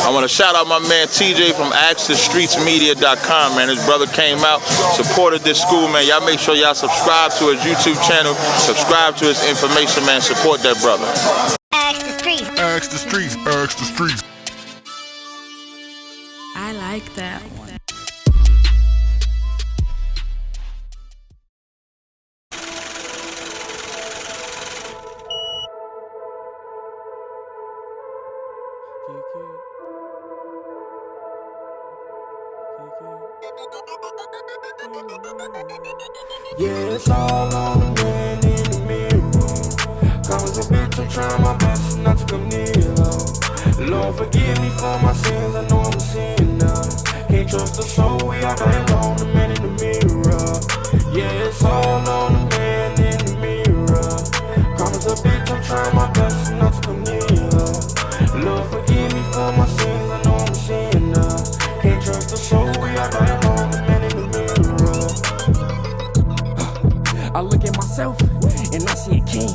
I want to shout out my man TJ from AskTheStreetsMedia.com, man. His brother came out, supported this school, man. Y'all make sure y'all subscribe to his YouTube channel, subscribe to his information, man. Support that brother. Ask the streets. Ask the streets. Ask the streets. I like that one. Yeah, it's all on the man in the mirror. Cause a bitch, I'm trying my best not to come near. Lord, forgive me for my sins, I know I'm a sinner. Can't trust the soul, we all got on the man in the mirror. Yeah, it's all on the man in the mirror. Cause a bitch, I'm trying my best not to come near. Lord, forgive me for my sins, I know I'm a sinner. Can't trust the soul, we all got on the man in the mirror. I look at myself and I see a king.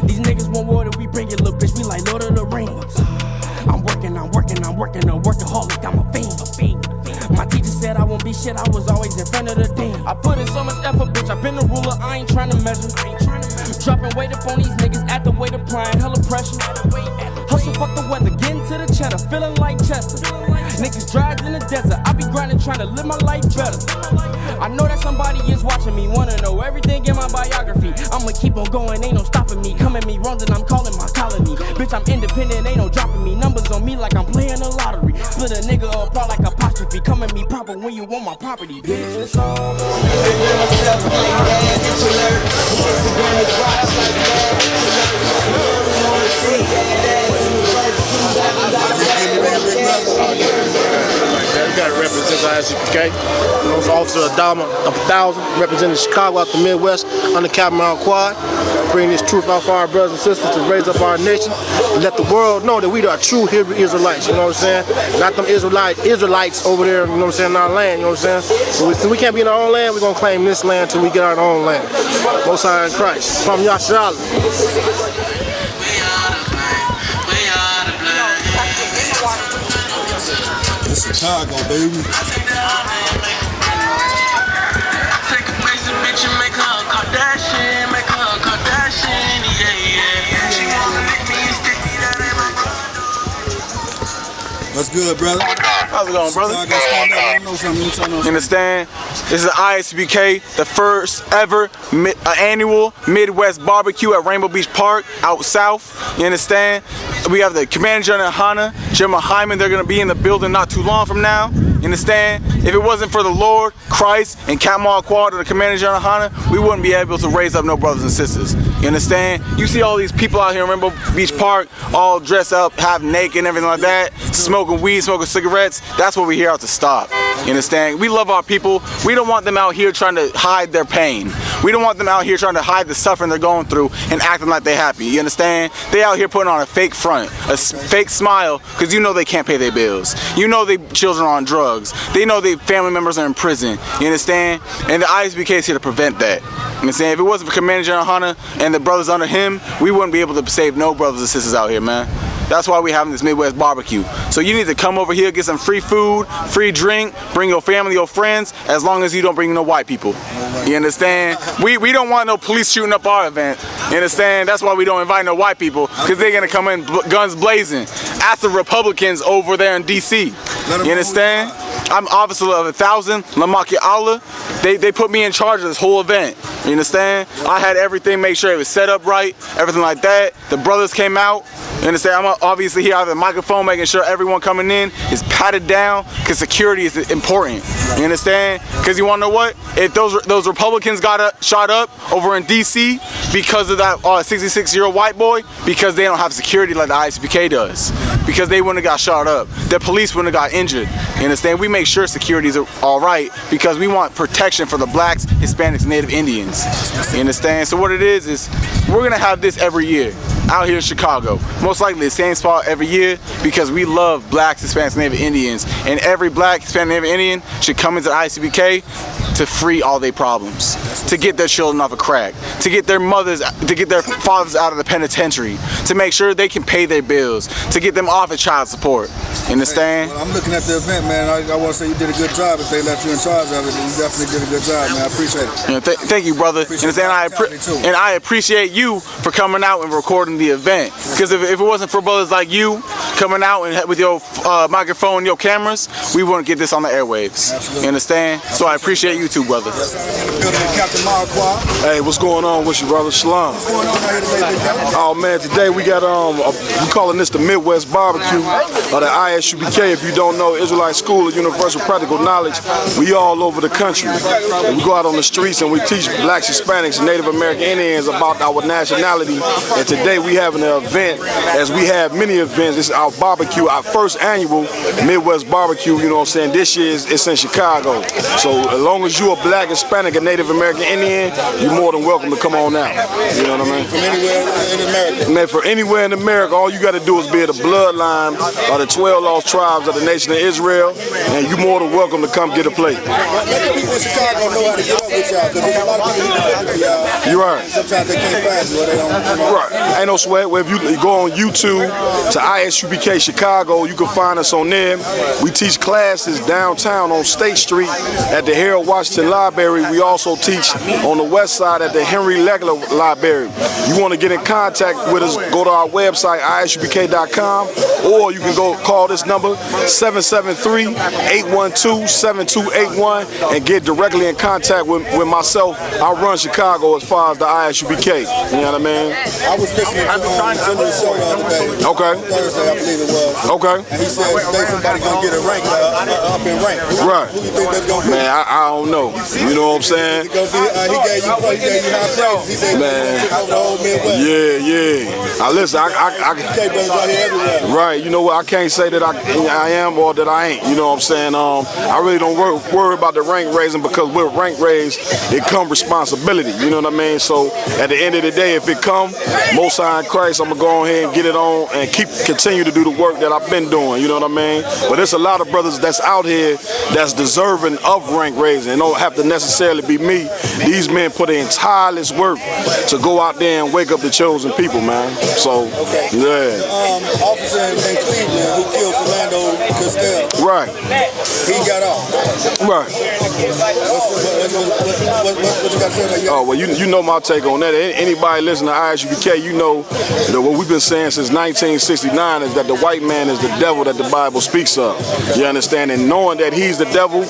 These niggas want water, we bring it, little bitch, we like Lord of the Rings. I'm working, a workaholic, I'm a fiend. My teacher said I won't be shit, I was always in front of the dean. I put in so much effort, bitch, I been a ruler, I ain't trying to measure. Dropping weight up on these niggas at the weight applying hella pressure. Hustle, fuck the weather, getting to the cheddar, feeling like Chester. Niggas drives in the desert, I be grinding, trying to live my life better. I know that somebody is watching me, wanna know everything in my biography. I'ma keep on going, ain't no stopping me. Come at me wrong, then I'm calling my colony. Bitch, I'm independent, ain't no dropping me. Numbers on me like I'm playing the lottery. Split a nigga apart like apostrophe. Come at me proper when you want my property, bitch. It's all on We got to represent the Isupk. It's Officer Adama of 1,000, representing Chicago out the Midwest under Captain Mount Quad. Bring this truth out for our brothers and sisters to raise up our nation and let the world know that we are true Hebrew Israelites, you know what I'm saying? Not them Israelites over there, you know what I'm saying, in our land, you know what I'm saying? So we can't be in our own land, we're going to claim this land until we get our own land. Most High in Christ. From Yashala. Chicago, baby. Take a basic bitch and make her a Kardashian, yeah. She wanna lick me and stick me, that ain't my brother. What's good, brother? How's it going, brother? You understand? This is Isupk, the first ever annual Midwest barbecue at Rainbow Beach Park out south. You understand? We have the Commander General Hana, General Hyman. They're going to be in the building not too long from now. You understand? If it wasn't for the Lord, Christ, and Captain Quad and the Commander General Hana, we wouldn't be able to raise up no brothers and sisters. You understand? You see all these people out here in Rainbow Beach Park, all dressed up, half naked and everything like that, smoking weed, smoking cigarettes. That's what we're here out to stop. You understand? We love our people. We don't want them out here trying to hide their pain. We don't want them out here trying to hide the suffering they're going through and acting like they're happy. You understand? They out here putting on a fake front, a fake smile, because you know they can't pay their bills. You know their children are on drugs. They know their family members are in prison. You understand? And the Isupk is here to prevent that. You understand? If it wasn't for Commander General Hunter and the brothers under him, we wouldn't be able to save no brothers and sisters out here, man. That's why we're having this Midwest barbecue. So you need to come over here, get some free food, free drink, bring your family, your friends, as long as you don't bring no white people. You understand? We don't want no police shooting up our event. You understand? That's why we don't invite no white people, because they're gonna come in guns blazing. Ask the Republicans over there in DC. You understand? I'm officer of 1,000, Lamaki Allah. They put me in charge of this whole event. You understand? I had everything, make sure it was set up right, everything like that. The brothers came out. You understand? I'm obviously here, I have a microphone, making sure everyone coming in is patted down, because security is important. You understand? Because you want to know what? If those Republicans got shot up over in DC because of that 66-year-old white boy, because they don't have security like the Isupk does, because they wouldn't have got shot up. The police wouldn't have got injured. You understand? We make sure security is all right because we want protection for the blacks, Hispanics, Native Indians. You understand? So what it is we're gonna have this every year out here in Chicago. Most likely the same spot every year, because we love blacks, Hispanics, Native Indians, and every black, Hispanic, Native Indian should come into the Isupk to free all their problems, to get their children off of crack, to get their mothers, to get their fathers out of the penitentiary, to make sure they can pay their bills, to get them off of child support. You understand? Well, I'm looking at the event, man. I want to say you did a good job. If they left you in charge of it, you definitely did a good job, man. I appreciate it. You know, thank you, brother. And I appreciate you for coming out and recording the event. Because if it wasn't for brothers like you coming out and with your microphone and your cameras, we wouldn't get this on the airwaves. Absolutely. You understand? So I appreciate you too, brother. Hey, what's going on with you, brother? Shalom. What's going on out here today, big guy? Oh man, today we got we calling this the Midwest Barbecue or the ISUPK. If you don't know, Israelite School of Universal Practical Knowledge. We all over the country. And we go out on the streets and we teach blacks, Hispanics, and Native American Indians about our nationality. And today we having an event, as we have many events. This is our barbecue, our first annual Midwest Barbecue. You know what I'm saying? This year it's in Chicago. So as long as you're a black, Hispanic, and Native American Indian, you're more than welcome to come on out. You know what I mean? From anywhere in America. Man, for anywhere in America, all you got to do is be the bloodline of the 12 lost tribes of the nation of Israel, and you're more than welcome to come get a plate. Let the people in Chicago know how to get up with y'all, because there's a lot of people who looking for y'all. You're right. Sometimes they can't find you, or they don't. Right. Ain't no sweat. Well, if you go on YouTube to ISUPK Chicago, you can find us on there. We teach classes downtown on State Street at the Harold Washington Library. We also teach on the west side at the Henry Legler Library. You want to get in contact with us, go to our website, isupk.com, or you can go call this number, 773-812-7281, and get directly in contact with myself. I run Chicago as far as the ISUPK. You know what I mean? I was listening to General's show the other day. Okay. Thursday, I believe it was. Okay. And he said today somebody gonna get a rank up in rank. Right. Who you think that's gonna be? Man, I don't know. You know what I'm saying? He gave you high praises. He said Man. he took over the whole Midwest. Yeah. Now listen, K brothers out here everywhere. right, you know what, I can't say that I am or that I ain't, you know what I'm saying? I really don't worry about the rank raising, because with rank raise, it come responsibility, you know what I mean? So at the end of the day, if it come, Most High in Christ, I'm gonna go ahead and get it on and continue to do the work that I've been doing, you know what I mean? But there's a lot of brothers that's out here that's deserving of rank raising. It don't have to necessarily be me. These men put in tireless work to go out there and wake up the chosen people, man. So, yeah. Officer in Cleveland who killed Philando Castile. Right. He got off. Right. What you got to say about you? Oh, well, you know my take on that. Anybody listening to ISUPK, you know that what we've been saying since 1969 is that the white man is the devil that the Bible speaks of. You understand? And knowing that he's the devil,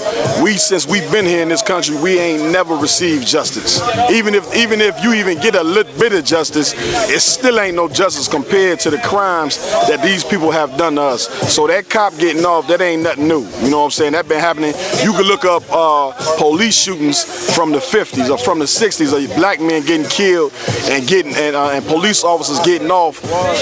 since we've been here in this country, we ain't never received justice. Even if you even get a little bit of justice, it still ain't no justice compared to the crimes that these people have done to us. So that cop getting off, that ain't nothing new. You know what I'm saying? That been happening. You can look up police shootings from the 50s or from the 60s of black men getting killed and police officers getting off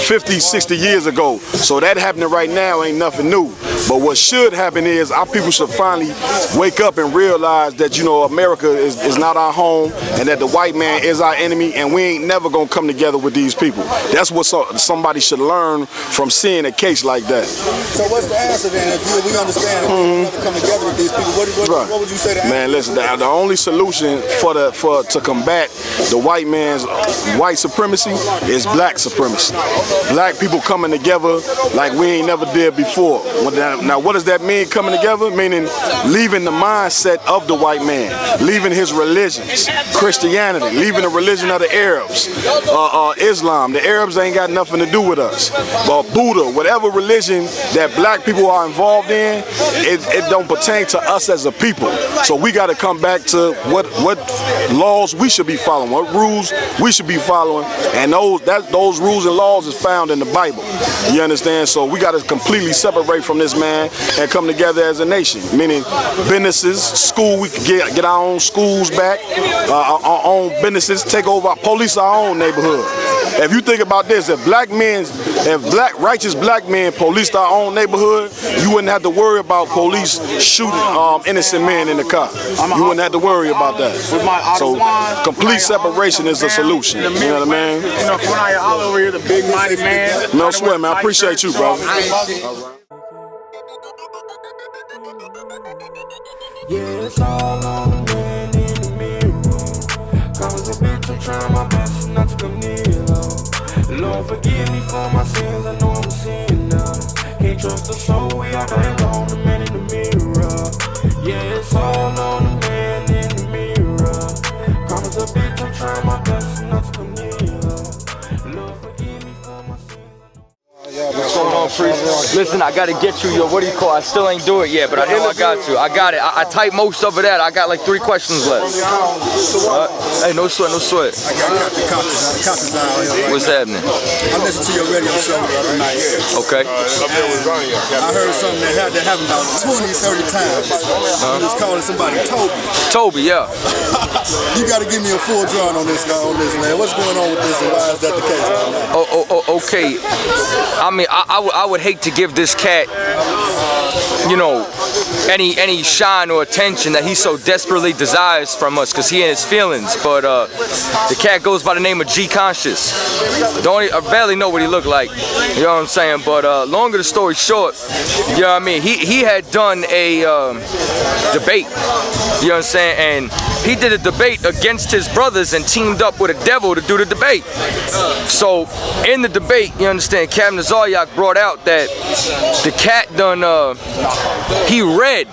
50, 60 years ago. So that happening right now ain't nothing new. But what should happen is our people should finally wake up and realize that, you know, America is not our home, and that the white man is our enemy, and we ain't never gonna come together with these people. That's what somebody should learn from seeing a case like that. So what's the answer then? If we understand if we never come together with these people, what would you say to answer? Man, listen, the only solution to combat the white man's white supremacy is black supremacy. Black people coming together like we ain't never did before. Now, what does that mean, coming together? Meaning leaving the mindset of the white man, leaving his religions, Christianity, leaving the religion of the Arabs, Islam. The Arabs ain't got nothing to do with us. But Buddha, whatever religion that black people are involved in, it don't pertain to us as a people. So we got to come back to what laws we should be following, what rules we should be following, and those rules and laws is found in the Bible. You understand? So we got to completely separate from this man and come together as a nation. Meaning businesses, school, we can get our own schools back, our own businesses, take over, police our own neighborhood. If you think about this, if righteous black men policed our own neighborhood, you wouldn't have to worry about police shooting innocent men in the car. You wouldn't have to worry about that. So complete separation is the solution. You know what I mean? You know, when I all over here, the big mighty man. No sweat, man. I appreciate you, bro. Yeah, it's all on the man in the mirror. Cause a bitch, I'm trying my best not to come near, Lord, forgive me for my sins, I know I'm a sinner. Can't trust the soul, we all hands on the man in the mirror. Yeah, it's all on the man in the mirror. Promise a bitch, I'm trying my best not to come near, Lord, forgive me for my sins. What's going on, Priest? Listen, I gotta get you your, what do you call it? I still ain't do it yet, but I know I got you. I got it. I typed most of it out. I got like 3 questions left. Hey, no sweat, no sweat. I got Captain out here. What's happening? I listened to your radio show the other night. Okay. I heard something that happened about 20, 30 times. You was calling somebody Toby. Toby, yeah. You got to give me a full drawing on this, man. What's going on with this, and why is that the case? Okay. I mean, I would hate to give this cat, you know, any shine or attention that he so desperately desires from us, because he in his feelings. But the cat goes by the name of G Conscious. I barely know what he looked like, you know what I'm saying? But longer the story short, you know what I mean, he had done a debate, you know what I'm saying, and he did a debate against his brothers and teamed up with a devil to do the debate. So in the debate, you understand, Captain Zaryak brought out that the cat done, he read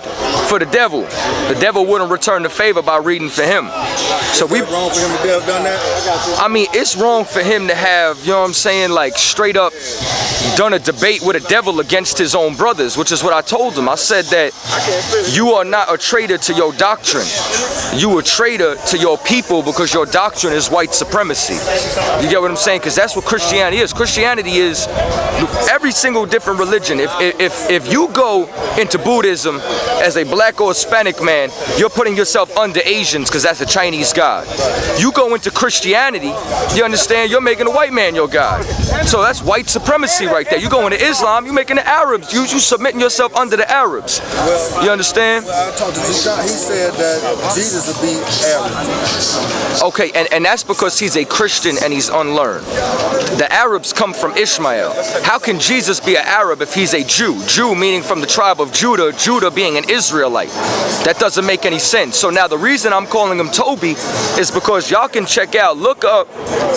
for the devil. The devil wouldn't return the favor by reading for him. So we wrong for him to have done that? I mean, it's wrong for him to have, you know what I'm saying, like straight up done a debate with a devil against his own brothers, which is what I told him. I said that you are not a traitor to your doctrine. You a traitor to your people because your doctrine is white supremacy. You get what I'm saying? Because that's what Christianity is. Christianity is every single different religion. If you go into Buddhism as a black or Hispanic man, you're putting yourself under Asians because that's a Chinese god. You go into Christianity, you understand, you're making a white man your god. So that's white supremacy right there. You go into Islam, you're making the Arabs. You submitting yourself under the Arabs. You understand? Well, I talked to G. He said that Jesus would be Arab. Okay, and that's because he's a Christian and he's unlearned. The Arabs come from Ishmael. How can Jesus be an Arab if he's a Jew? Jew meaning from the tribe of Judah, Judah being an Israelite. That doesn't make any sense. So now the reason I'm calling him Toby is because y'all can check out, look up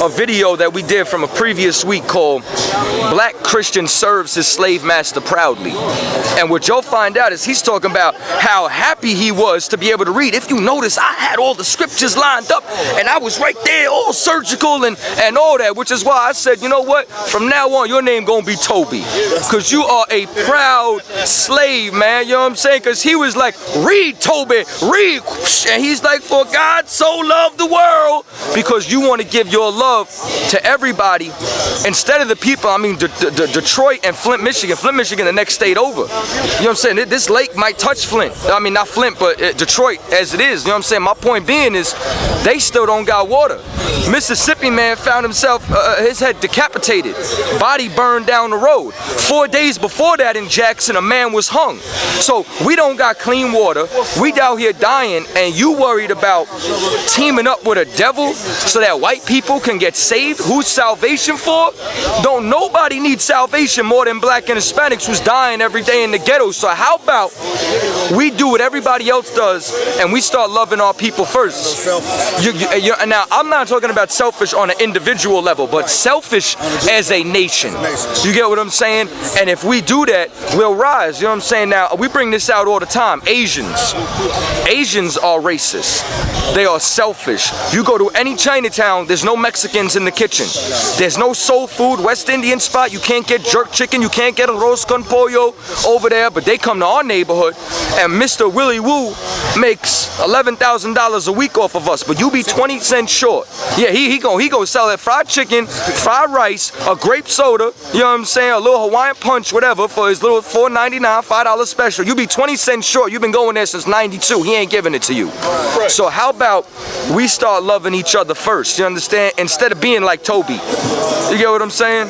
a video that we did from a previous week called Black Christian Serves His Slave Master Proudly. And what you'll find out is he's talking about how happy he was to be able to read. If you notice, I had all the scriptures lined up and I was right there, all surgical and all that, which is why I said, you know what, from now on your name gonna be Toby, because you are a proud slave, man, you know what I'm saying? Because he was like, read, Toby, read, and he's like, for God so loved the world, because you want to give your love to everybody instead of the people. I mean, Detroit and Flint, Michigan, the next state over, you know what I'm saying? This lake might touch Flint, I mean not Flint, but Detroit as it is, you know what I'm saying? My point being is they still don't got water. Mississippi man found himself, his head decapitated, body burned down the road. 4 days before that in Jackson, a man was hung. So we don't got clean water, we down here dying, and you worried about teaming up with a devil so that white people can get saved? Who's salvation for? Don't nobody need salvation more than black and Hispanics who's dying every day in the ghetto. So how about we do what everybody else does and we start loving our people first? Now, I'm not talking about selfish on an individual level, but selfish as a nation. You get what I'm saying? And if we do that, we'll rise. You know what I'm saying? Now, we bring this out all the time. Asians are racist. They are selfish. You go to any Chinatown, there's no Mexicans in the kitchen. There's no soul food, West Indian spot. You can't get jerk chicken. You can't get arroz con pollo over there. But they come to our neighborhood, and Mr. Willie Woo makes $11,000 a week off of us. But you be 20 cents short. Yeah, he go sell that fried chicken, fried rice, a grape soda, you know what I'm saying, a little Hawaiian punch, whatever, for his little $4.99, $5 special. You be 20 cents short. You've been going there since '92. He ain't giving it to you. So how about we start loving each other first, you understand, instead of being like Toby. You get what I'm saying?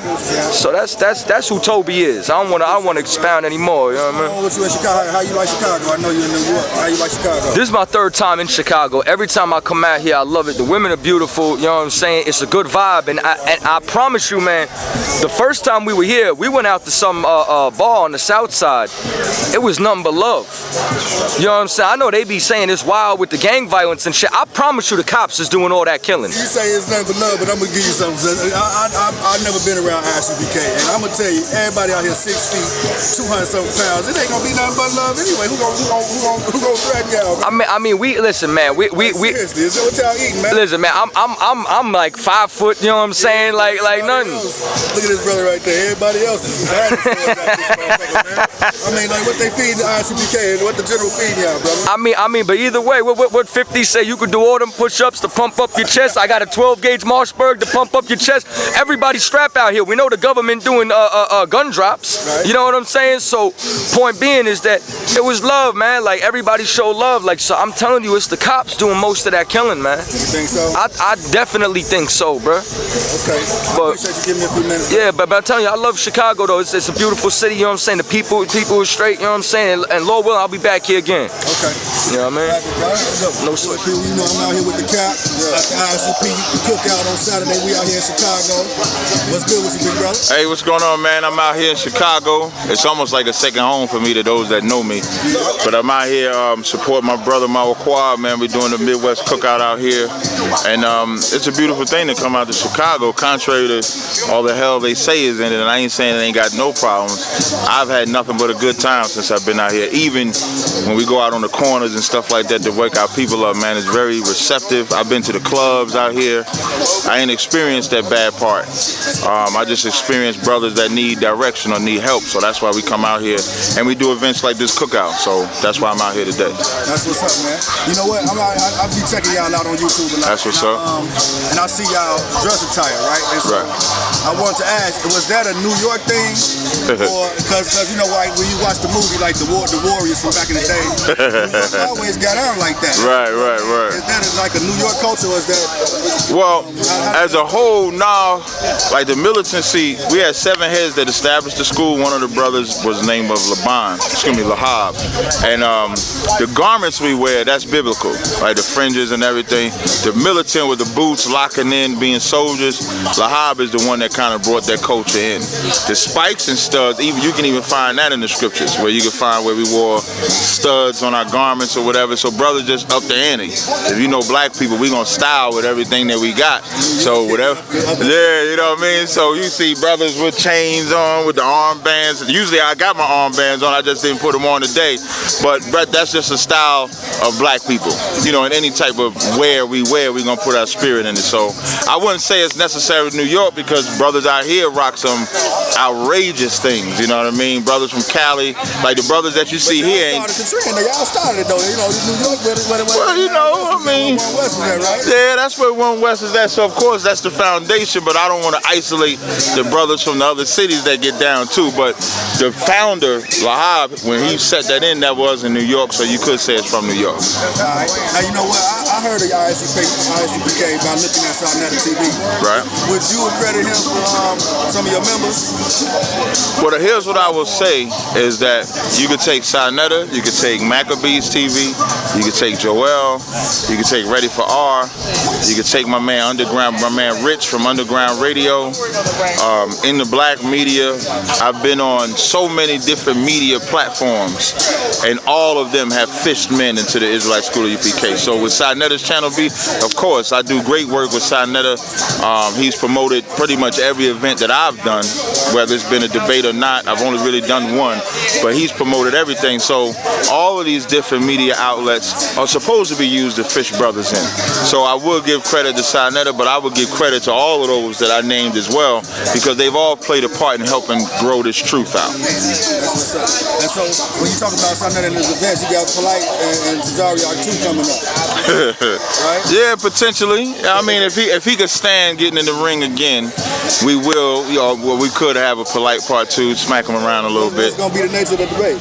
So that's who Toby is. I don't want to expound anymore, you know what I mean? What you in Chicago? How you like Chicago? I know you're in New York. How you like Chicago? Chicago? This is my third time in Chicago. Every time I come out here, I love it. The women are beautiful, you know what I'm saying? It's a good vibe, and I promise you, man, the first time we were here, we went out to some bar on the south side. It was nothing but love. You know what I'm saying? I know they be saying it's wild with the gang violence and shit. I promise you the cops is doing all that killing. You say it's nothing but love, but I'm gonna give you something. I've never been around ISUPK, and I'm gonna tell you, everybody out here 6 feet, 200-something pounds. It ain't gonna be nothing but love anyway. Who gonna threaten y'all? I mean, we listen, man. We seriously, is that what y'all eating, man? listen, man. I'm like 5 foot. You know what I'm saying? Like nothing. Look at this brother right there. Everybody else is dinosaurs out this motherfucker, man. I mean, like what they feed the ISUPK and what the general feed y'all, brother. I mean, but either way, what 50 say? You could do all them push-ups to pump up your chest. I got a 12-gauge Marshberg to pump up your chest. Everybody strap out here. We know the government doing gun drops. Right. You know what I'm saying? So, point being is that it was love, man. Like everybody showed love. Like, so I'm telling you, it's the cops doing most of that killing, man. You think so? I definitely think so, bro. Okay. But, I appreciate you giving me a few minutes. yeah, but I'm telling you, I love Chicago though. It's a beautiful city. You know what I'm saying? The people are straight. You know what I'm saying? And Lord willing, I'll be back here again. Okay. You know what I mean? No sweat. You know I'm out here with the cap. Like the ISUP cookout on Saturday. We out here in Chicago. What's good with you, big brother? Hey, what's going on, man? I'm out here in Chicago. It's almost like a second home for me to those that know me. But I'm out here support my brother, my Quad, man. We're doing the Midwest cookout out here. And it's a beautiful thing to come out to Chicago, contrary to all the hell they say is in it. And I ain't saying it ain't got no problems. I've had nothing but a good time since I've been out here. Even when we go out on the corners and stuff like that to wake our people up, man, it's very receptive. I've been to the clubs out here. I ain't experienced that bad part. I just experienced brothers that need direction or need help. So that's why we come out here and we do events like this cookout. So that's why I'm out here today. That's what's up, man. You know what? I'll be checking y'all out on YouTube a lot. That's what's up. And I see y'all dress attire, right? And so Right. I wanted to ask, was that a New York thing? Or because you know, like when you watch the movie, like the Warriors from back in the day, New York always got on like that. Right. Is that like a New York culture, or is that? Well, as a whole, now, like the militancy, we had 7 heads that established the school. One of the brothers was named of Lahab. And the garments we wear, that's biblical, like the fringes and everything. The militant with the boots, locking in, being soldiers, Lahab is the one that kind of brought that culture in. The spikes and studs, even you can even find that in the scriptures, where you can find where we wore studs on our garments or whatever. So brothers just up the ante. If you know black people, we gonna style with everything that we got. So whatever, yeah, you know what I mean? So you see brothers with chains on, with the armbands. Usually I got my armbands on, I just didn't put them on today. But that's just a style of black people. You know, in any type of wear, we gonna put our spirit in it. So I wouldn't say it's necessarily New York, because brothers out here rock some outrageous things, you know what I mean? Brothers from Cali, like the brothers that you see here. Y'all started it though, you know, New York, Well, you know, I mean, One West is that, right? yeah, that's where One West is at. So of course that's the foundation, but I don't want to isolate the brothers from the other cities that get down too. But the founder, Lahab, when he set that in, that was in New York, so you could say it's from New York. Alright. Now you know what? I heard of ISUPK by looking at Sarnetta TV. Right. Would you accredit him for some of your members? Well, here's what I will say is that you could take Sarnetta, you could take Maccabees TV, you could take Joel, you could take Ready for R, you could take my man Rich from Underground Radio. In the black media, I've been on so many different media platforms, and all of them have fished men into the Israelite School of UPK. So with Sarnetta's Channel B, of course, I do great work with Sarnetta. He's promoted pretty much every event that I've done, whether it's been a debate or not. I've only really done one, but he's promoted everything. So all of these different media outlets are supposed to be used to fish brothers in. So I will give credit to Sarnetta, but I will give credit to all of those that I named as well, because they've all played a part in helping grow this truth out. That's what's up. And so when you talk about Sarnetta and his events, you got Polite and Cesario too coming up. Right? Yeah, potentially. I mean, if he could stand getting in the ring again, we will, well, we could have a polite part 2, smack them around a little bit. What's gonna be the nature of the debate?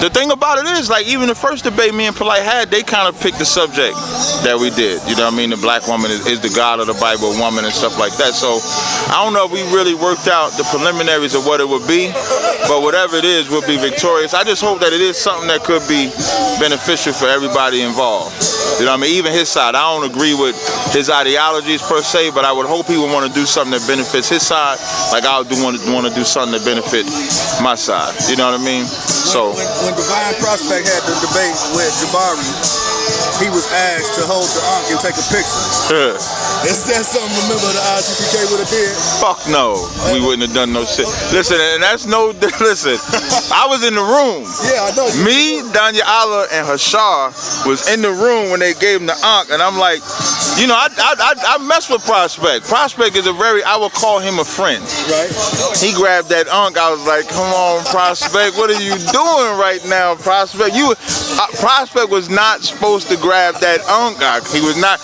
The thing about it is, like, even the first debate me and Polite had, they kind of picked the subject that we did. You know what I mean? The black woman is the God of the Bible, woman, and stuff like that. So I don't know if we really worked out the preliminaries of what it would be, but whatever it is, we'll be victorious. I just hope that it is something that could be beneficial for everybody involved. You know what I mean? Even his side, I don't agree with his ideologies per se, but I would hope he would want to do something that benefits his side, like I would want to do something that benefit my side. You know what I mean? So when Divine Prospect had the debate with Jabari, he was asked to hold the Ankh and take a picture. Is that something a member of the ISUPK would have did? Fuck no, we wouldn't have done no shit. Listen, and that's no, listen, I was in the room. Yeah, I know. Me, Danya Allah, and Hashar was in the room when they gave him the Ankh, and I'm like, you know, I mess with Prospect. Prospect is I would call him a friend. Right. He grabbed that Ankh, I was like, come on, Prospect, what are you doing right now, Prospect? Prospect was not supposed to grab that Ankh. He was not,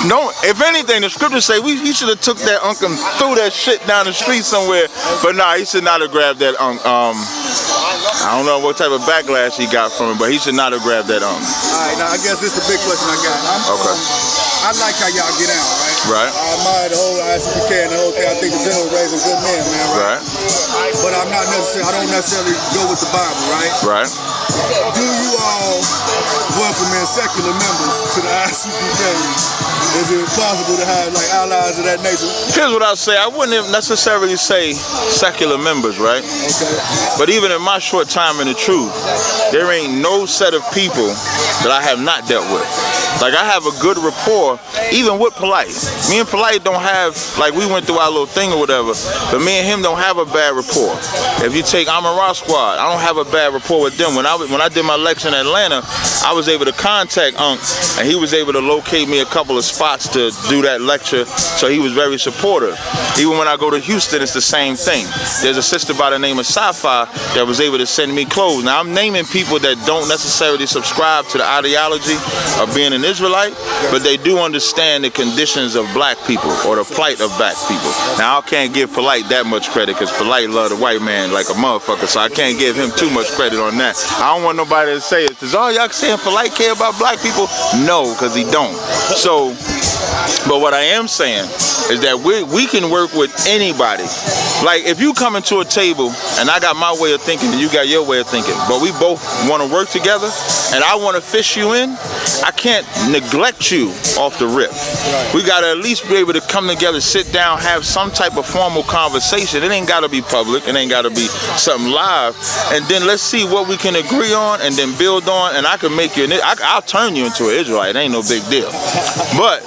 no, if anything, the scriptures say he should have took that Ankh and threw that shit down the street somewhere, but nah, he should not have grabbed that Ankh. I don't know what type of backlash he got from it, but he should not have grabbed that Ankh. Alright, now I guess this is the big question I got. Okay. I like how y'all get out, right? Right. I admire the whole ISUPK and the whole thing. I think the general raising good men, man, right? But I don't necessarily go with the Bible, right? Right. Do you all welcome in secular members to the ISUPK? Is it possible to have like allies of that nature? Here's what I'll say. I wouldn't necessarily say secular members, right? Okay. But even in my short time in the truth, there ain't no set of people that I have not dealt with. Like, I have a good rapport, even with Polite. Me and Polite don't have, like, we went through our little thing or whatever, but me and him don't have a bad rapport. If you take Amara Squad, I don't have a bad rapport with them. When I did my lecture in Atlanta, I was able to contact Unc, and he was able to locate me a couple of spots to do that lecture, so he was very supportive. Even when I go to Houston, it's the same thing. There's a sister by the name of Sci-Fi that was able to send me clothes. Now, I'm naming people that don't necessarily subscribe to the ideology of being an Israelite, but they do understand the conditions of black people or the plight of black people. Now, I can't give Polite that much credit because Polite love the white man like a motherfucker, so I can't give him too much credit on that. I don't want nobody to say it. Is all y'all saying Polite care about black people? No, because he don't. So, but what I am saying is that we can work with anybody. Like, if you come into a table and I got my way of thinking and you got your way of thinking, but we both want to work together and I want to fish you in, I can't neglect you off the rip. We got to at least be able to come together, sit down, have some type of formal conversation. It ain't got to be public. It ain't got to be something live. And then let's see what we can agree on and then build on, and I can make you, I'll turn you into an Israelite. It ain't no big deal. But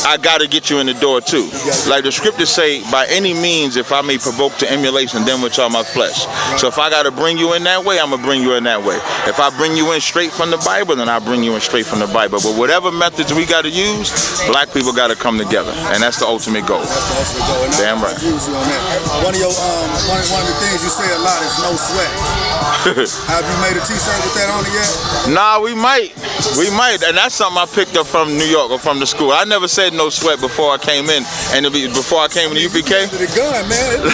I got to get you in the door too. Like the scriptures say, by any means, if I may provoke to emulation, them which are my flesh. So if I got to bring you in that way, I'm going to bring you in that way. If I bring you in straight from the Bible, then I bring you in straight from the Bible. But whatever methods we got to use, black people got to come together, and that's the ultimate goal. That's the ultimate goal. And Damn right. One of the things you say a lot is no sweat. Have you made a T-shirt with that on it yet? Nah, we might, and that's something I picked up from New York or from the school. I never said no sweat before I came in, and before I came in the UPK. The gun, man. It'd be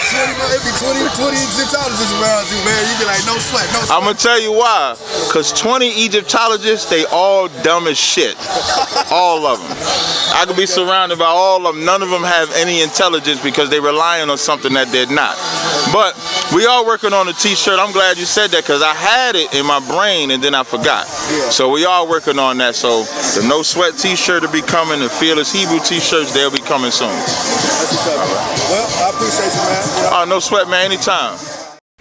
20 Egyptologists around you, man. You be like, no sweat, no sweat. I'm gonna tell you why. Cause 20 Egyptologists, they all dumb as shit. All of them. I could be surrounded by all of them. None of them have any intelligence because they're relying on something that they're not. But we are working on a T-shirt. I'm glad you said that because I had it in my brain and then I forgot. Yeah. So we are working on that. So the No Sweat T-shirt will be coming. The Fearless Hebrew T-shirts, they'll be coming soon. That's what's up, man. Well, I appreciate you, man. Oh, no sweat, man. Anytime.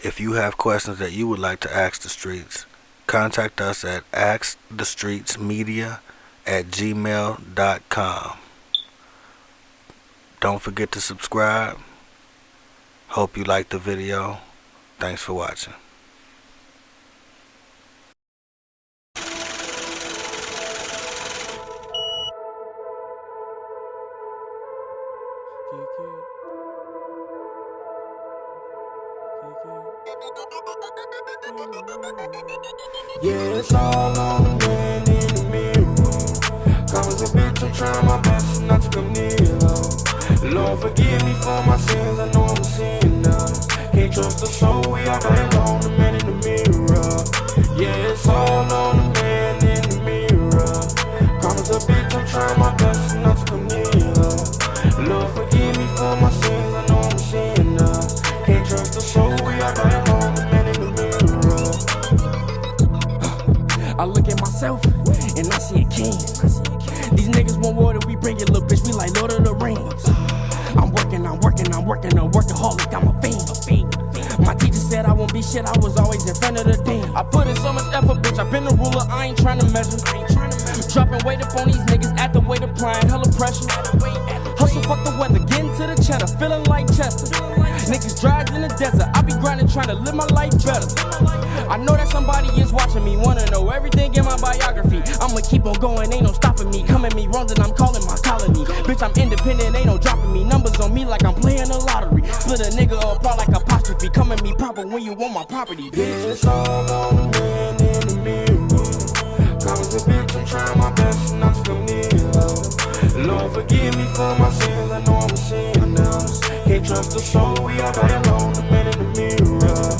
If you have questions that you would like to ask the streets, contact us at askthestreetsmedia@gmail.com. Don't forget to subscribe. Hope you liked the video. Thanks for watching. Yeah, it's all on the man in the mirror. Cause a bitch, I'm trying my best not to come near her. Lord, forgive me for my sins, I know I'm a sinner. Can't trust the soul, we all got on the man in the mirror. Yeah, it's all on the man in the mirror. Karma's a bitch, I'm trying my best not to come near. Lord, forgive me for my sins, I know I'm a sinner. Can't trust the soul, we all got on the man in the mirror. I look at myself, and I see a king. These niggas want water, we bring it, little bitch, we like Lord of the Rings. I'm working, a workaholic, I'm a fiend. My teacher said I won't be shit, I was always in front of the dean. I put in so much effort, bitch, I been a ruler, I ain't trying to measure. Dropping weight up on these niggas at the weight, applying hella pressure. Hustle, fuck the weather, getting to the cheddar, feeling like Chester. Niggas drives in the desert, I be grinding, trying to live my life better. I know that somebody is watching me, wanna know everything in my biography. I'ma keep on going, ain't no stopping me. Come at me wrong, then I'm calling my colony. Bitch, I'm independent, ain't no dropping me. Numbers on me like I'm playing the lottery. Split a nigga apart like apostrophe. Come at me proper when you want my property, bitch. It's all on the man in the mirror. Promise a bitch, I'm trying my best not to come near. Lord, forgive me for my sins, I know I'm a sinner. Can't trust the soul, we all got alone, the man in the mirror.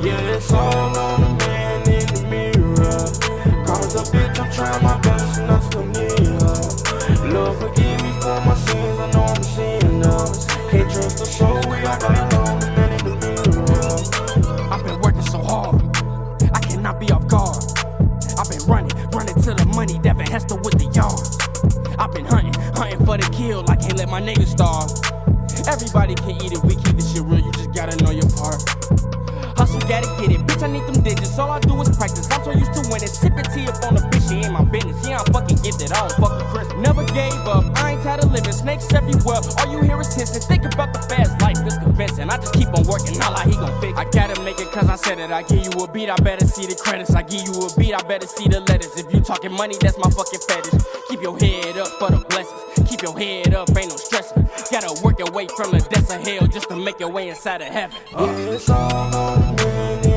Yeah, it's all on the man in the mirror. Karma's a bitch, I'm trying my best not to come near. Lord, forgive me for my sins, I know I'm a sinner. Can't trust the soul, we all got alone, the man in the mirror. I've been working so hard, I cannot be off guard. I've been running to the money, Devin Hester with the yards. I've been hunting for the kill, I can't let my niggas starve. Everybody can eat it, we keep this shit real, you just gotta know your part. Hustle, gotta get it, bitch, I need them digits, all I do is practice, I'm so used to winning. Sipping tea up on the bitch, she ain't my business, yeah, I'm fucking gifted, I don't fuck with Chris. Never gave up, I ain't tired of living, snakes everywhere, all you hear is hissing. Think about the fast life, it's convincing, I just keep on working, not like he gon' fix. I gotta make it cause I said it, I give you a beat, I better see the credits. I give you a beat, I better see the letters. If you talking money, that's my fucking fetish. Keep your head up for the blessings, keep your head up, ain't no stressing. Gotta work your way from the depths of hell just to make your way inside of heaven. It's all on the